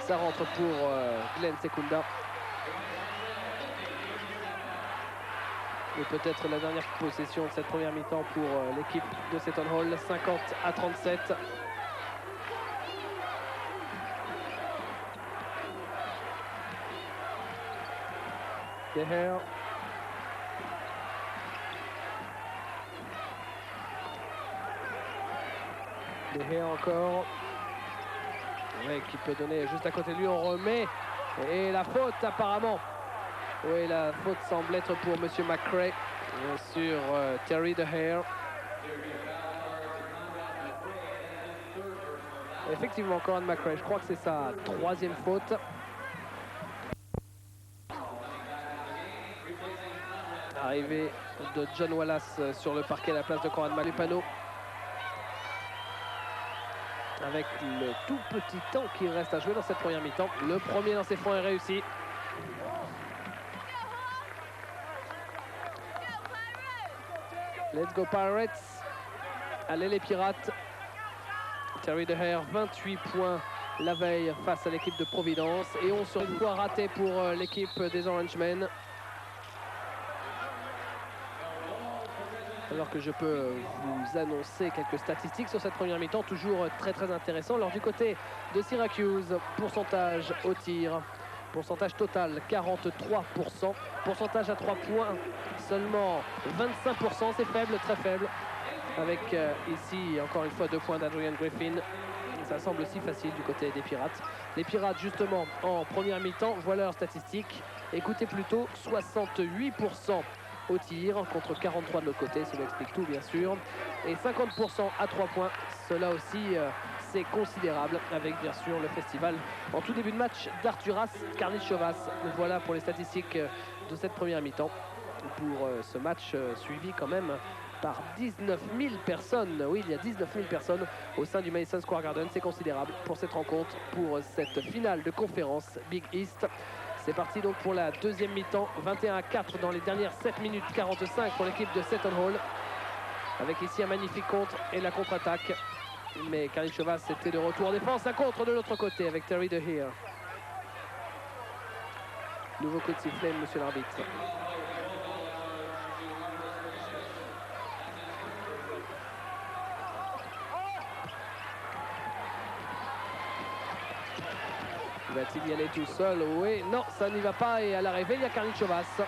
Ça rentre pour Glenn Sekunda. Et peut-être la dernière possession de cette première mi-temps pour l'équipe de Seton Hall, 50-37. De Gea. De Gea encore. Oui, qui peut donner juste à côté de lui, on remet. Et la faute apparemment. Oui, la faute semble être pour Monsieur McCray sur Terry De Gea. Effectivement, Coran McCray, je crois que c'est sa troisième faute. Arrivée de John Wallace sur le parquet à la place de Coran Malupano. Avec le tout petit temps qu'il reste à jouer dans cette première mi-temps. Le premier lancer franc est réussi. Let's go Pirates. Allez les Pirates. Terry De Gea, 28 points la veille face à l'équipe de Providence. Et 11 sur une fois raté pour l'équipe des Orangemen. Alors que je peux vous annoncer quelques statistiques sur cette première mi-temps, toujours très intéressant. Alors du côté de Syracuse, pourcentage au tir, pourcentage total 43%, pourcentage à 3 points seulement 25%, c'est faible, très faible. Avec ici encore une fois 2 points d'Adrian Griffin. Ça semble si facile du côté des Pirates. Les Pirates justement en première mi-temps, voilà leurs statistiques. Écoutez plutôt, 68% au tir contre 43 de l'autre côté, cela explique tout bien sûr. Et 50% à 3 points, cela aussi c'est considérable avec bien sûr le festival en tout début de match d'Arturas Karnišovas. Voilà pour les statistiques de cette première mi-temps pour ce match suivi quand même par 19 000 personnes. Oui, il y a 19 000 personnes au sein du Madison Square Garden. C'est considérable pour cette rencontre, pour cette finale de conférence Big East. C'est parti donc pour la deuxième mi-temps, 21-4 dans les dernières 7 minutes 45 pour l'équipe de Seton Hall. Avec ici un magnifique contre et la contre-attaque. Mais Karnišovas était de retour en défense. Un contre de l'autre côté avec Terry De Gea. Nouveau coup de sifflet, monsieur l'arbitre. Va-t-il y aller tout seul? Oui, non, ça n'y va pas. Et à l'arrivée, il y a Karnišovas.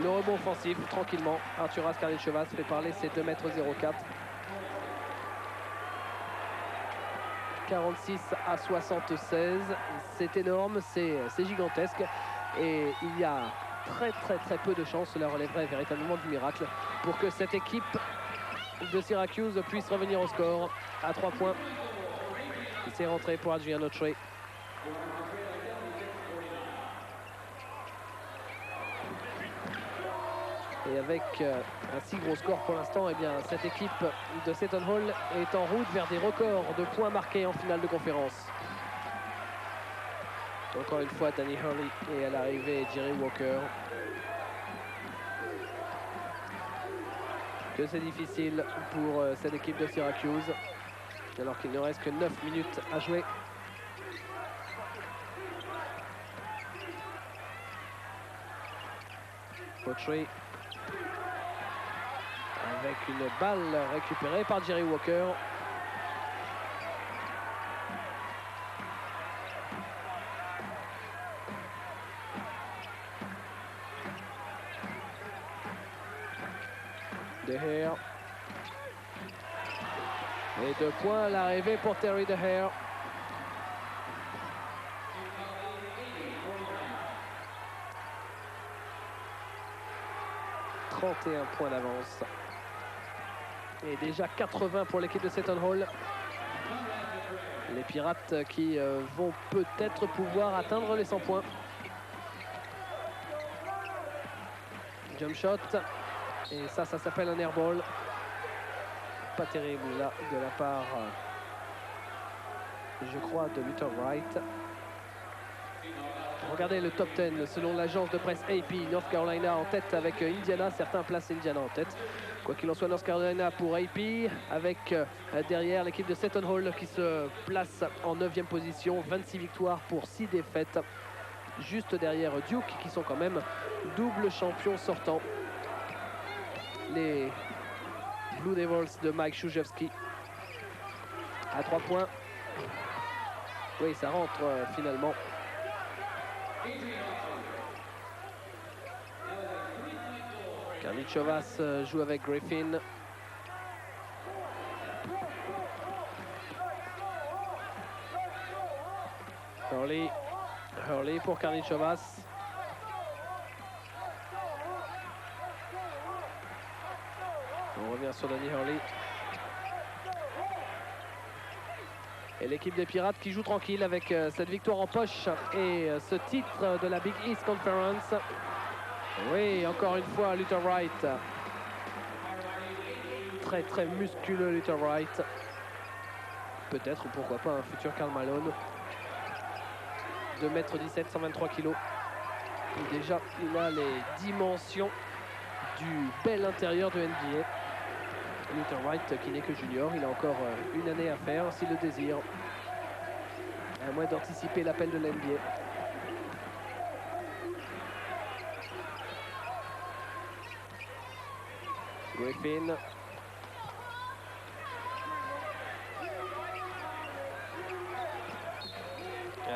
Le rebond offensif, tranquillement. Arturas Karnišovas fait parler ses 2,04 m. 46-76. C'est énorme, c'est gigantesque. Et il y a très peu de chances, cela relèverait véritablement du miracle, pour que cette équipe de Syracuse puisse revenir au score à 3 points. C'est rentré pour Adrian Autry. Et avec un si gros score pour l'instant, eh bien, cette équipe de Seton Hall est en route vers des records de points marqués en finale de conférence. Encore une fois, Danny Hurley et à l'arrivée Jerry Walker. Que c'est difficile pour cette équipe de Syracuse, alors qu'il ne reste que 9 minutes à jouer. Autry. Avec une balle récupérée par Jerry Walker. De Gea. Et 2 points à l'arrivée pour Terry De Gea. « 31 points d'avance. Et déjà 80 pour l'équipe de Seton Hall. Les Pirates qui vont peut-être pouvoir atteindre les 100 points. Jump shot. Et ça s'appelle un airball. Pas terrible là de la part, je crois, de Luther Wright. Regardez le top 10 selon l'agence de presse AP. North Carolina en tête avec Indiana. Certains placent Indiana en tête. Quoi qu'il en soit, North Carolina pour AP, avec derrière l'équipe de Seton Hall qui se place en 9e position, 26 victoires pour 6 défaites, juste derrière Duke qui sont quand même double champions sortants. Les Blue Devils de Mike Krzyzewski à 3 points. Oui, ça rentre finalement. Karnichovas joue avec Griffin. Hurley pour Karnichovas. On revient sur Danny Hurley. Et l'équipe des Pirates qui joue tranquille avec cette victoire en poche et ce titre de la Big East Conference. Oui, encore une fois, Luther Wright. Très très musculeux Luther Wright. Peut-être, ou pourquoi pas, un futur Karl Malone. 2,17 m, 123 kg. Et déjà, il a les dimensions du bel intérieur de NBA. Luther Wright qui n'est que junior, il a encore une année à faire s'il le désire. À moins d'anticiper l'appel de l'NBA. Griffin.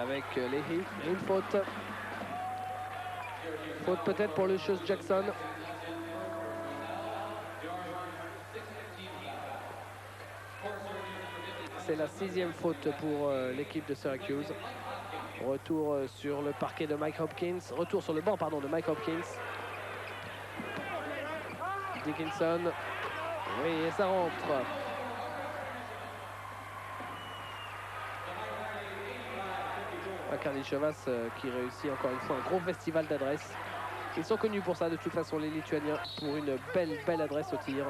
Avec Leahy. Une faute. Faute peut-être pour Lucius Jackson. C'est la 6e faute pour l'équipe de Syracuse. Retour sur le parquet de Mike Hopkins. Retour sur le banc, pardon, de Mike Hopkins. Dickinson. Oui, et ça rentre. Karnichovas qui réussit encore une fois un gros festival d'adresse. Ils sont connus pour ça de toute façon, les Lituaniens, pour une belle adresse au tir.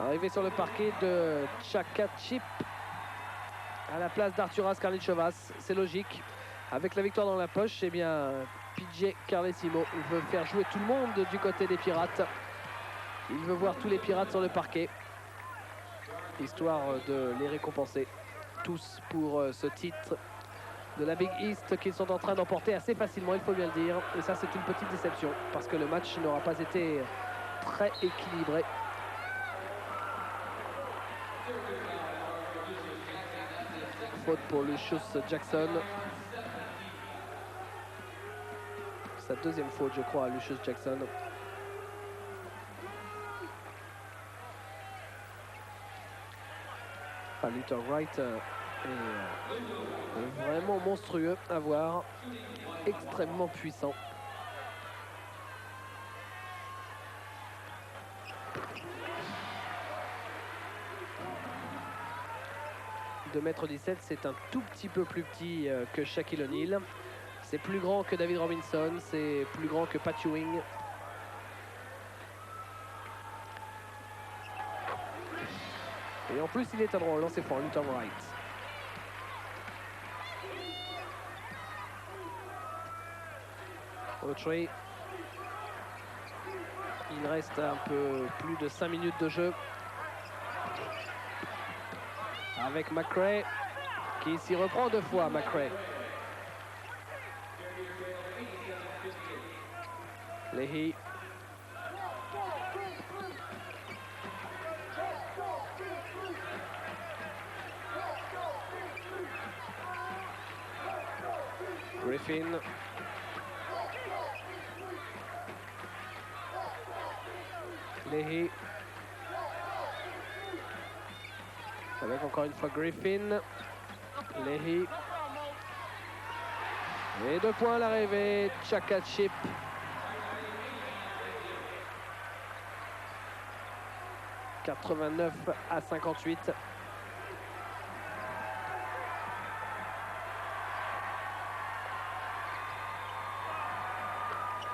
Arrivé sur le parquet de Tchakachip à la place d'Arturas Karnichovas, c'est logique. Avec la victoire dans la poche, eh bien, PJ Carlesimo veut faire jouer tout le monde du côté des Pirates. Il veut voir tous les Pirates sur le parquet, histoire de les récompenser tous pour ce titre de la Big East qu'ils sont en train d'emporter assez facilement, il faut bien le dire. Et ça, c'est une petite déception parce que le match n'aura pas été très équilibré. Faute pour Lucius Jackson. Sa 2e faute, je crois, à Lucius Jackson. Enfin, Luther Wright est vraiment monstrueux à voir. Extrêmement puissant. De 2,17 m, c'est un tout petit peu plus petit que Shaquille O'Neal. C'est plus grand que David Robinson, c'est plus grand que Pat Ewing. Et en plus, il est à droit au lancer franc, Luther Wright. Autry. Il reste un peu plus de 5 minutes de jeu. Avec McRae, qui s'y reprend 2 fois, McRae. Leahy. Griffin. Leahy. Avec encore une fois Griffin. Leahy. Et 2 points à l'arrivée. Tchakachip. « 89-58.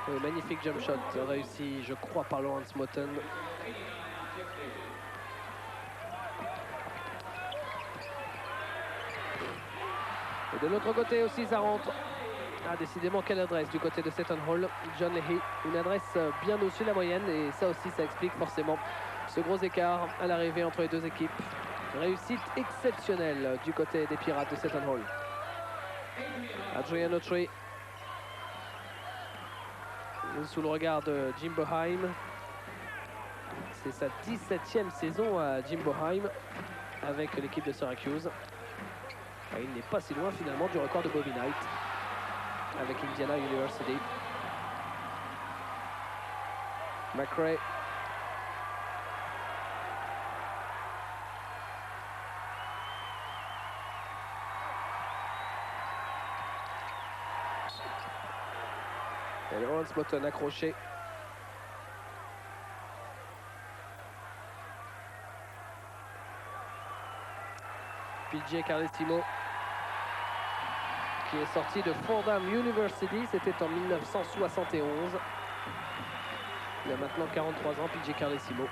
Oui, magnifique jump shot réussi, je crois, par Lawrence Moten. Et de l'autre côté aussi, ça rentre. Ah, décidément, quelle adresse du côté de Seton Hall. John Leahy, une adresse bien au-dessus de la moyenne. Et ça aussi, ça explique forcément ce gros écart à l'arrivée entre les deux équipes. Réussite exceptionnelle du côté des Pirates de Seton Hall. Adrian Autry. Sous le regard de Jim Boeheim. C'est sa 17e saison à Jim Boeheim avec l'équipe de Syracuse. Et il n'est pas si loin finalement du record de Bobby Knight avec Indiana University. McRae. Et Lawrence Moten accroché. PJ Carlesimo qui est sorti de Fordham University, c'était en 1971. Il a maintenant 43 ans, PJ Carlesimo.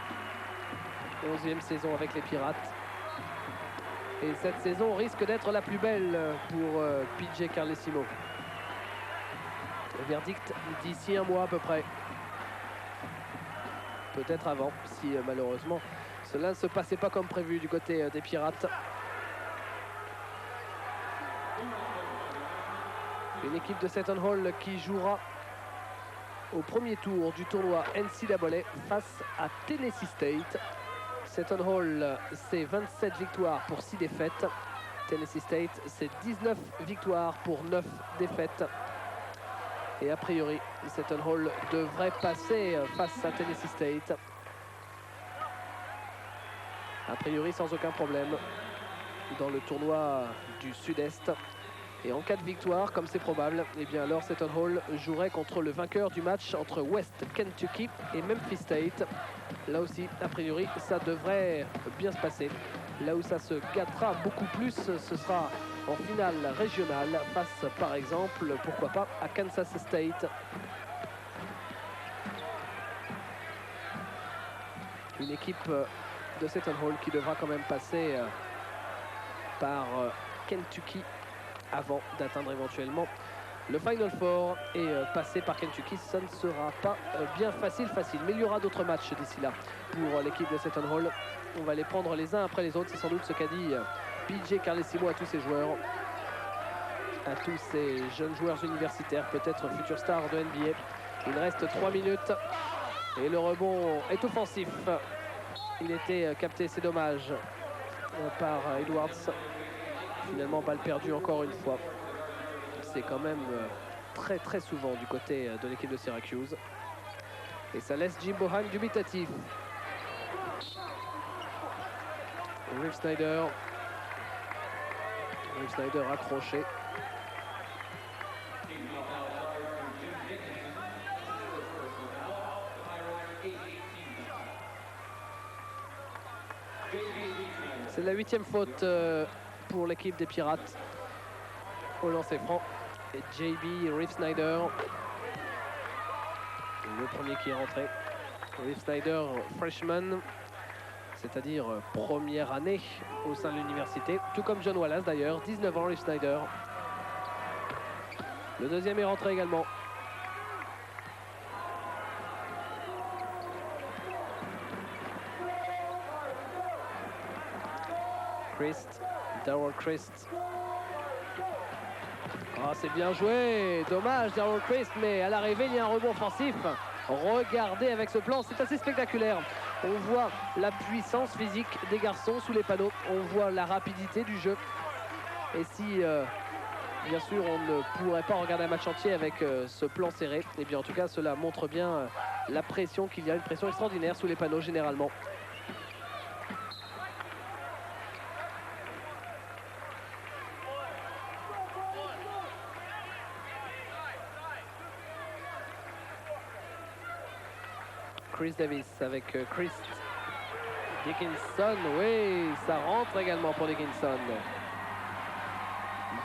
11e saison avec les Pirates. Et cette saison risque d'être la plus belle pour PJ Carlesimo. Verdict d'ici un mois à peu près. Peut-être avant, si malheureusement cela ne se passait pas comme prévu du côté des Pirates. Une équipe de Seton Hall qui jouera au premier tour du tournoi NCAA face à Tennessee State. Seton Hall, c'est 27 victoires pour 6 défaites. Tennessee State, c'est 19 victoires pour 9 défaites. Et a priori, Seton Hall devrait passer face à Tennessee State. A priori, sans aucun problème dans le tournoi du Sud-Est. Et en cas de victoire, comme c'est probable, eh bien alors Seton Hall jouerait contre le vainqueur du match entre West Kentucky et Memphis State. Là aussi, a priori, ça devrait bien se passer. Là où ça se gâtera beaucoup plus, ce sera en finale régionale face, par exemple, pourquoi pas, à Kansas State. Une équipe de Seton Hall qui devra quand même passer par Kentucky avant d'atteindre éventuellement le Final Four et passer par Kentucky, ça ne sera pas bien facile. Mais il y aura d'autres matchs d'ici là pour l'équipe de Seton Hall. On va les prendre les uns après les autres, c'est sans doute ce qu'a dit PJ Carlesimo à tous ses joueurs, à tous ces jeunes joueurs universitaires, peut-être futurs stars de NBA. Il reste 3 minutes et le rebond est offensif. Il était capté, c'est dommage, par Edwards. Finalement, balle perdue encore une fois. C'est quand même très souvent du côté de l'équipe de Syracuse. Et ça laisse Jim Boeheim dubitatif. Reeve Snyder. Reeve Snyder accroché. C'est la 8e faute pour l'équipe des Pirates au lancer franc. Et JB Reeve Snyder, le premier qui est rentré. Reeve Snyder, freshman, c'est-à-dire première année au sein de l'université, tout comme John Wallace d'ailleurs, 19 ans Reeve Snyder. Le deuxième est rentré également. Christ, Darrell Christ. Oh, c'est bien joué, dommage Darrell Christ, mais à l'arrivée il y a un rebond offensif. Regardez avec ce plan, c'est assez spectaculaire. On voit la puissance physique des garçons sous les panneaux, on voit la rapidité du jeu. Et si bien sûr on ne pourrait pas regarder un match entier avec ce plan serré, et bien en tout cas cela montre bien la pression qu'il y a, une pression extraordinaire sous les panneaux généralement. Chris Davis avec Chris Dickinson. Oui, ça rentre également pour Dickinson.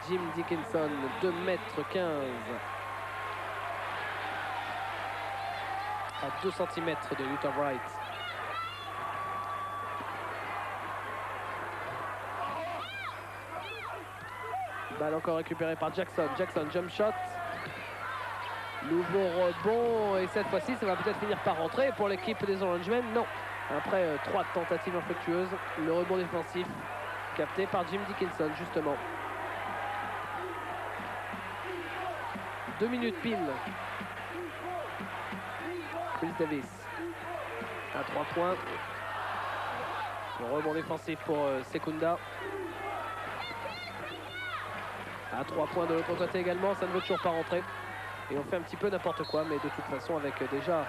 Jim Dickinson, 2,15 m. à 2 cm de Luther Wright. Balle encore récupérée par Jackson. Jackson, jump shot. Nouveau rebond. Et cette fois-ci, ça va peut-être finir par rentrer pour l'équipe des Orangemen. Non. Après 3 tentatives infructueuses, le rebond défensif capté par Jim Dickinson, justement. 2 minutes pile. Chris Davis à 3 points. Le rebond défensif pour Sekunda. À 3 points de l'autre côté également, ça ne veut toujours pas rentrer. Et on fait un petit peu n'importe quoi, mais de toute façon avec déjà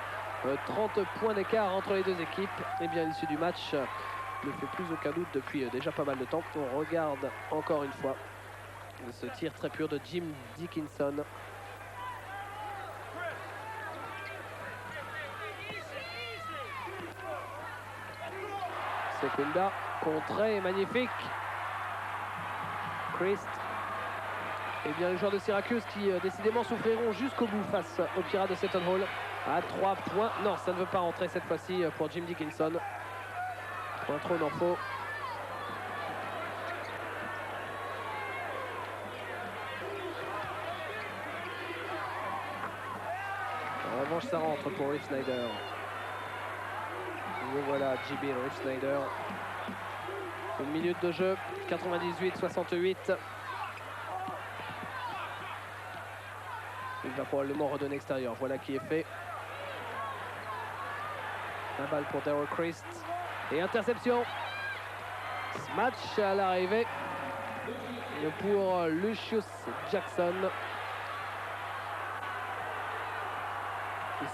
30 points d'écart entre les deux équipes, et bien l'issue du match ne fait plus aucun doute depuis déjà pas mal de temps. On regarde encore une fois ce tir très pur de Jim Dickinson. Sekunda, contrée magnifique. Christ. Et bien les joueurs de Syracuse qui décidément souffriront jusqu'au bout face aux Pirates de Seton Hall. À 3 points. Non, ça ne veut pas rentrer cette fois-ci pour Jim Dickinson. Point trop n'en faut. En revanche, ça rentre pour Riff Snyder. Et voilà, JB Riff Snyder. 1 minute de jeu, 98-68. Il va probablement redonner extérieur. Voilà qui est fait. La balle pour Daryl Christ. Et interception. Match à l'arrivée pour Lucius Jackson.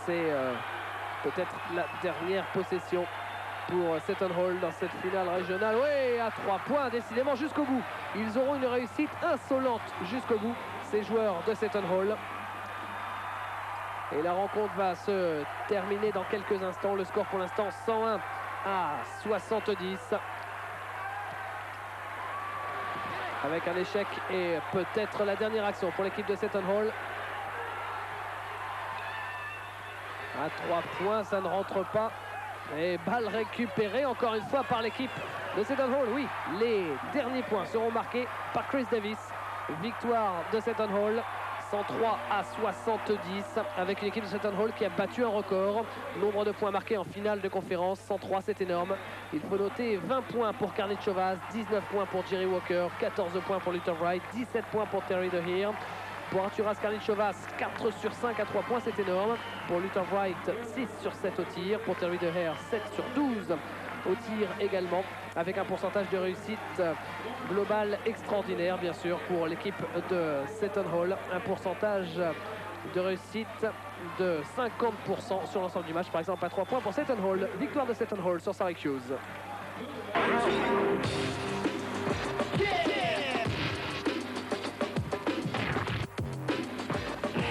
C'est peut-être la dernière possession pour Seton Hall dans cette finale régionale. Oui, à 3 points, décidément jusqu'au bout. Ils auront une réussite insolente jusqu'au bout, ces joueurs de Seton Hall. Et la rencontre va se terminer dans quelques instants. Le score pour l'instant 101 à 70. Avec un échec et peut-être la dernière action pour l'équipe de Seton Hall. À 3 points, ça ne rentre pas. Et balle récupérée encore une fois par l'équipe de Seton Hall. Oui, les derniers points seront marqués par Chris Davis. Victoire de Seton Hall. 103 à 70 avec une équipe de Seton Hall qui a battu un record. Nombre de points marqués en finale de conférence, 103, c'est énorme. Il faut noter 20 points pour Carney Chovas, 19 points pour Jerry Walker, 14 points pour Luther Wright, 17 points pour Terry DeHeer. Pour Arturas Carney Chovas, 4 sur 5 à 3 points, c'est énorme. Pour Luther Wright, 6 sur 7 au tir. Pour Terry DeHeer, 7 sur 12 au tir également, avec un pourcentage de réussite global extraordinaire, bien sûr, pour l'équipe de Seton Hall. Un pourcentage de réussite de 50% sur l'ensemble du match, par exemple, à 3 points pour Seton Hall. Victoire de Seton Hall sur Syracuse.